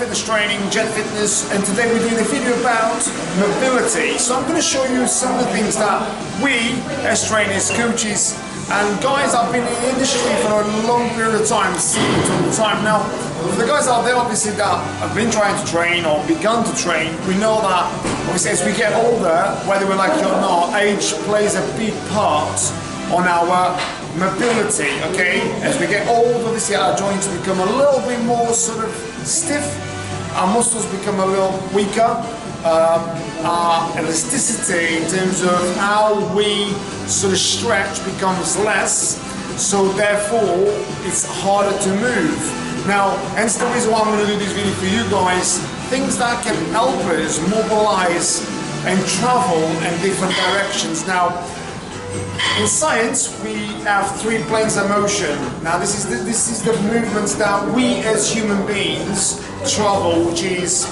Fitness Training, Jet Fitness, and today we're doing a video about mobility. So I'm going to show you some of the things that we as trainers, coaches and guys have been in the industry for a long period of time, see it all the time now. For the guys out there obviously that have been trying to train or begun to train, we know that obviously as we get older, whether we like it or not, age plays a big part on our mobility, okay? As we get older, obviously our joints become a little bit more sort of stiff, our muscles become a little weaker, our elasticity in terms of how we sort of stretch becomes less, so therefore it's harder to move. Now, hence the reason why I'm going to do this video for you guys, things that can help us mobilize and travel in different directions. Now, in science, we have 3 planes of motion. Now, this is the movements that we as human beings travel, which is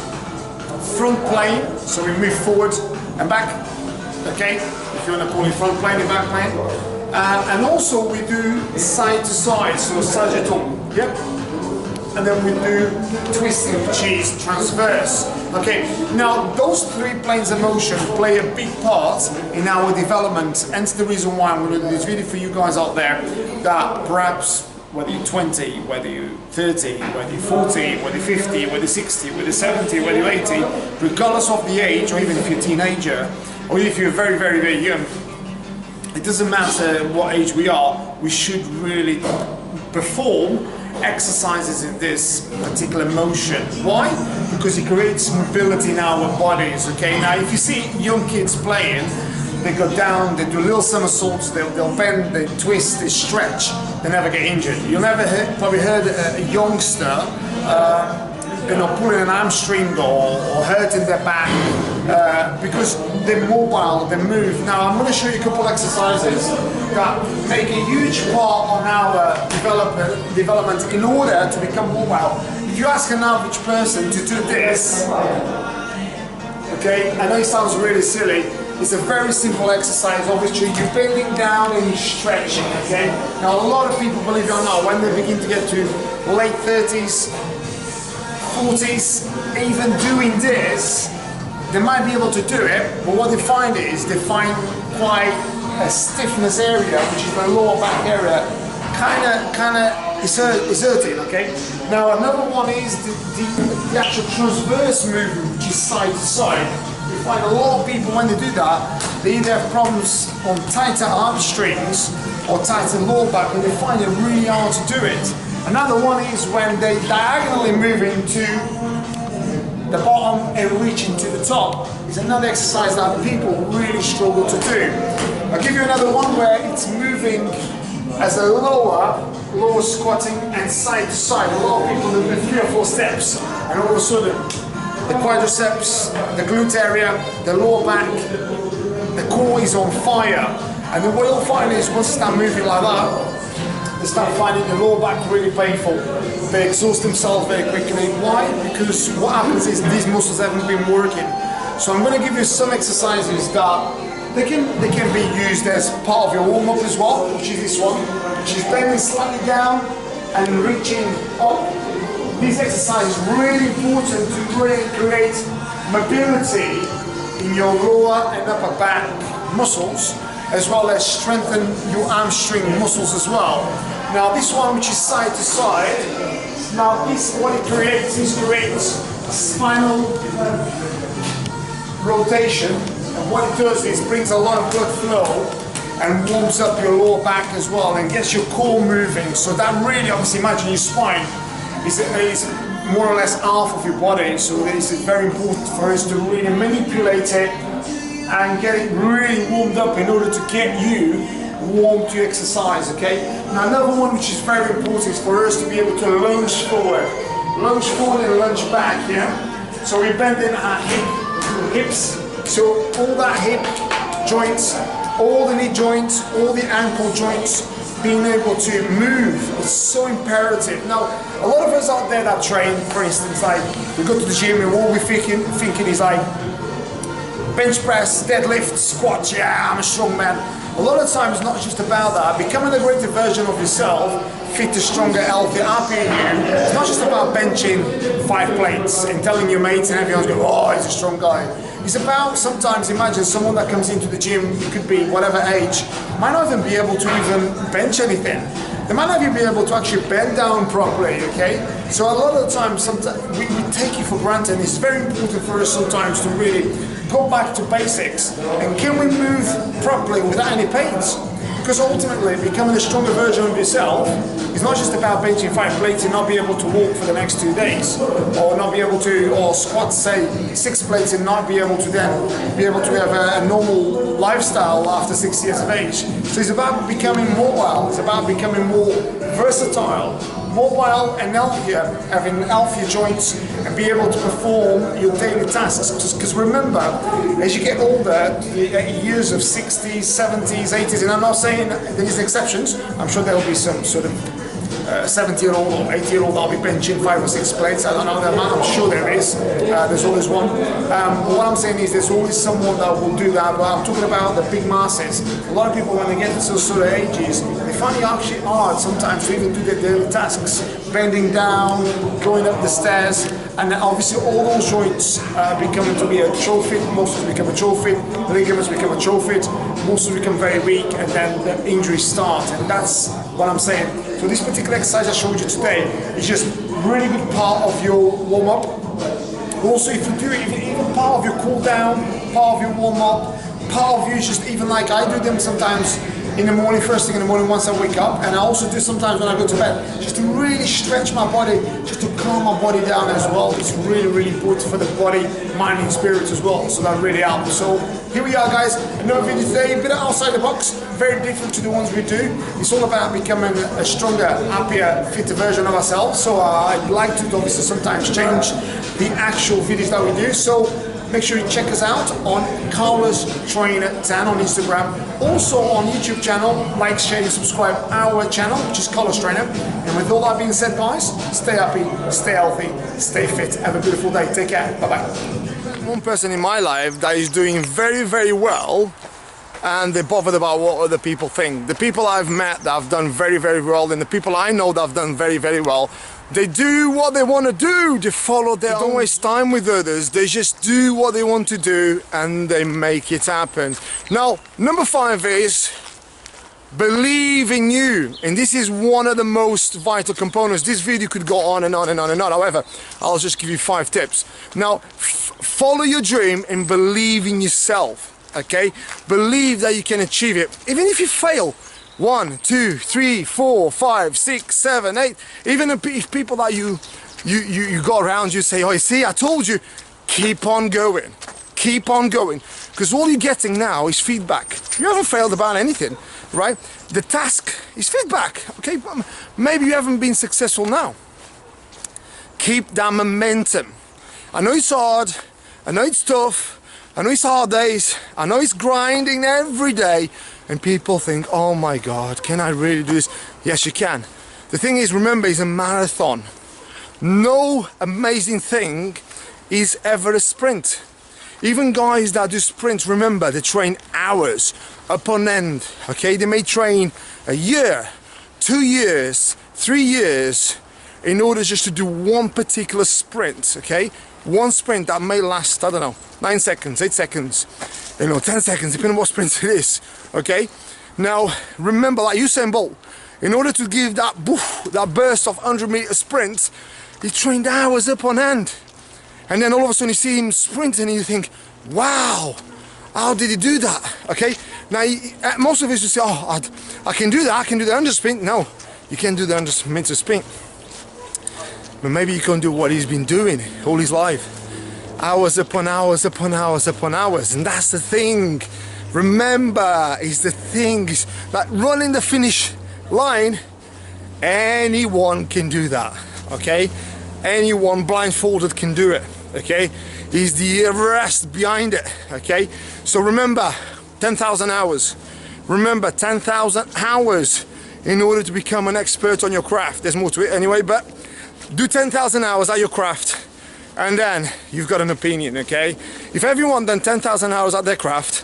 front plane, so we move forward and back, okay? If you want to call it front plane and back plane. And also we do side to side, so sagittal, yep. And then we do twisting, which is transverse. Okay, now those 3 planes of motion play a big part in our development, and it's the reason why I'm going to do this video for you guys out there that perhaps whether you're 20, whether you're 30, whether you're 40, whether you're 50, whether you're 60, whether you're 70, whether you're 80, regardless of the age, or even if you're a teenager, or if you're very, very, very young, it doesn't matter what age we are, we should really perform exercises in this particular motion. Why? Because it creates mobility in our bodies, okay? Now if you see young kids playing, they go down, they do little somersaults, they'll bend, they twist, they stretch, they never get injured. You'll never probably heard a youngster pulling an hamstring or hurting their back because they're mobile, they move. Now I'm going to show you a couple of exercises that make a huge part on our development in order to become mobile. If you ask an average person to do this, okay, I know it sounds really silly, it's a very simple exercise. Obviously you're bending down and you're stretching, okay? Now a lot of people, believe it or not, when they begin to get to late 30s, 40s, even doing this, they might be able to do it, but what they find is they find quite a stiffness area, which is the lower back area, kind of is hurting, okay? Now another one is the actual transverse movement, which is side to side. You find a lot of people when they do that, they either have problems on tighter hamstrings or tighter lower back, and they find it really hard to do it. Another one is when they diagonally move into the bottom and reach into the top. It's another exercise that people really struggle to do. I'll give you another one where it's moving as a lower squatting and side to side. A lot of people do 3 or 4 steps, and all of a sudden the quadriceps, the glute area, the lower back, the core is on fire. And then what you'll find is once they start moving like that, they start finding the lower back really painful. They exhaust themselves very quickly. Why? Because what happens is these muscles haven't been working. So I'm going to give you some exercises that they can be used as part of your warm-up as well, which is this one, which is bending slightly down and reaching up. These exercises are really important to really create mobility in your lower and upper back muscles, as well as strengthen your hamstring muscles as well. Now this one, which is side to side, now this, what it creates is spinal rotation, and what it does is brings a lot of blood flow and warms up your lower back as well and gets your core moving. So that really, obviously, imagine your spine is more or less half of your body, so this is very important for us to really manipulate it and get it really warmed up in order to get you warm to exercise, okay? Now another one which is very important is for us to be able to lunge forward and lunge back, yeah? So we're bending our hips, so all that hip joints, all the knee joints, all the ankle joints, being able to move is so imperative. Now, a lot of us out there that train, for instance, like we go to the gym and all we're thinking is like bench press, deadlift, squat, yeah, I'm a strong man. A lot of times it's not just about that. Becoming a greater version of yourself fitter, stronger, healthier, happier you. It's not just about benching 5 plates and telling your mates and everyone's going, oh, he's a strong guy. It's about, sometimes imagine someone that comes into the gym, it could be whatever age, might not even be able to even bench anything. They might not even be able to actually bend down properly, okay? So a lot of the time, sometimes we take it for granted, and it's very important for us sometimes to really go back to basics. And can we move properly without any pains? Because ultimately, becoming a stronger version of yourself is not just about benching 5 plates and not be able to walk for the next 2 days, or not be able to, or squat, say, 6 plates and not be able to then be able to have a normal lifestyle after 6 years of age. So it's about becoming mobile, it's about becoming more versatile, mobile and healthier, having healthier joints and be able to perform your daily tasks. Because remember, as you get older, years of 60s, 70s, 80s, and I'm not saying there's exceptions, I'm sure there will be some sort of 70-year-old or 80-year-old that'll be benching 5 or 6 plates. I don't know the amount, I'm sure there is. There's always one. What I'm saying is there's always someone that will do that, but I'm talking about the big masses. A lot of people, when they get to those sort of ages, they find it actually hard sometimes to even do their daily tasks. Bending down, going up the stairs, and obviously all those joints become to be atrophied, muscles become atrophied, ligaments become atrophied, muscles become very weak, and then the injuries start. And that's what I'm saying. So this particular exercise I showed you today is just really good part of your warm-up. Also, if you do it, even part of your cool-down, part of your warm-up, part of you is just even like I do them sometimes in the morning, first thing in the morning once I wake up, and I also do sometimes when I go to bed, just to really stretch my body, just to calm my body down as well. It's really, really important for the body, mind and spirit as well, so that really helps. So here we are guys, another video today, a bit outside the box, very different to the ones we do. It's all about becoming a stronger, happier, fitter version of ourselves. So I'd like to obviously sometimes change the actual videos that we do. So make sure you check us out on Carlos Trainer 10 on Instagram. Also on YouTube channel, like, share and subscribe our channel, which is Carlos Trainer. And with all that being said guys, stay happy, stay healthy, stay fit. Have a beautiful day. Take care. Bye bye. One person in my life that is doing very, very well, and they're bothered about what other people think. The people I've met that have done very, very well, and the people I know that have done very, very well, they do what they want to do. They follow their own. They don't waste time with others. They just do what they want to do and they make it happen. Now, number 5 is believe in you. And this is one of the most vital components. This video could go on and on and on and on. However, I'll just give you 5 tips. Now, follow your dream and believe in yourself. Okay? Believe that you can achieve it. Even if you fail. 1, 2, 3, 4, 5, 6, 7, 8. Even if people that you go around you say, oh, you see, I told you, keep on going. Keep on going. Because all you're getting now is feedback. You haven't failed about anything, right? The task is feedback, okay? Maybe you haven't been successful now. Keep that momentum. I know it's hard. I know it's tough. I know it's hard days. I know it's grinding every day. And people think, oh my God, can I really do this? Yes, you can. The thing is, remember, it's a marathon. No amazing thing is ever a sprint. Even guys that do sprints, remember, they train hours upon end. Okay, they may train a year, 2 years, 3 years in order just to do one particular sprint. Okay, one sprint that may last, I don't know, 9 seconds, 8 seconds, 10 seconds, depending on what sprint it is. Okay, now remember, like Usain Bolt, in order to give that that burst of 100-meter sprint, he trained hours upon end, and then all of a sudden you see him sprinting and you think, wow, how did he do that? Okay, now most of us will say, oh, I can do that, I can do the 100 sprint. No, you can't do the 100-meter sprint, but maybe you can do what he's been doing all his life, hours upon hours upon hours upon hours. And that's the thing. Remember, is the thing is that running the finish line, anyone can do that. Okay, anyone blindfolded can do it. Okay, is the rest behind it. Okay, so remember, 10,000 hours. Remember, 10,000 hours in order to become an expert on your craft. There's more to it anyway, but do 10,000 hours at your craft, and then you've got an opinion. Okay, if everyone done 10,000 hours at their craft,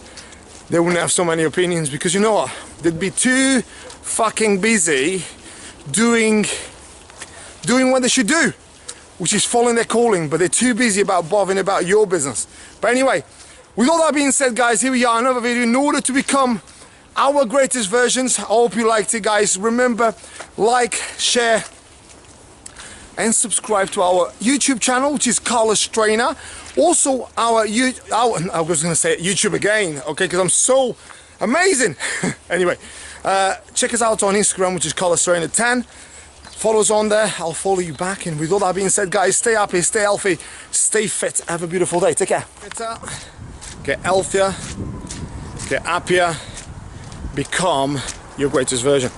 they wouldn't have so many opinions, because you know what, they'd be too fucking busy doing what they should do, which is following their calling, but they're too busy about bothering about your business. But anyway, with all that being said, guys, here we are, another video in order to become our greatest versions. I hope you liked it, guys. Remember, like, share, and subscribe to our YouTube channel, which is Carlos Trainer. Also, I was going to say YouTube again, okay, because I'm so amazing. Anyway, check us out on Instagram, which is Carlos Trainer 10. Follow us on there, I'll follow you back. And with all that being said, guys, stay happy, stay healthy, stay fit, have a beautiful day. Take care. Get healthier, get happier, become your greatest version.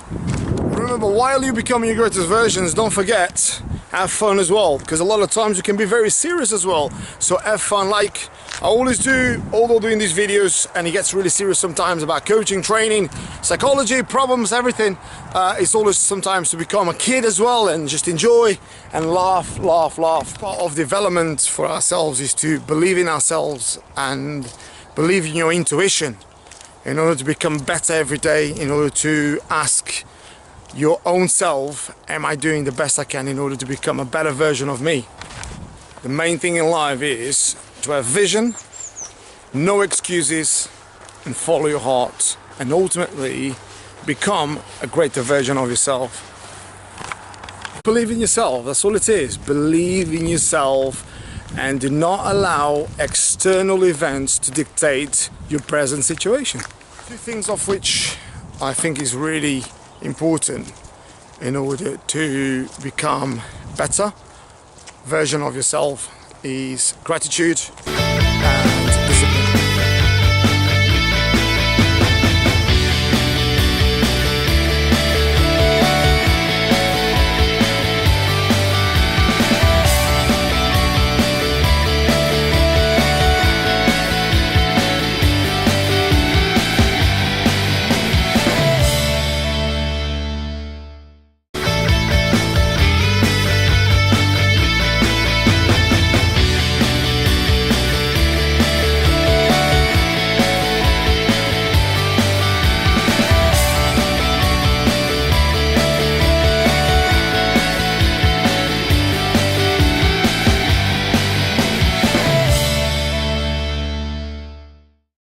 Remember, while you become your greatest versions, don't forget, have fun as well, because a lot of times you can be very serious as well. So have fun, like I always do, although doing these videos, and it gets really serious sometimes about coaching, training, psychology, problems, everything. It's always sometimes to become a kid as well and just enjoy and laugh. Part of development for ourselves is to believe in ourselves and believe in your intuition in order to become better every day, in order to ask your own self, am I doing the best I can in order to become a better version of me? The main thing in life is to have vision, no excuses, and follow your heart, and ultimately become a greater version of yourself. Believe in yourself, that's all it is. Believe in yourself and do not allow external events to dictate your present situation. Two things of which I think is really important in order to become better version of yourself is gratitude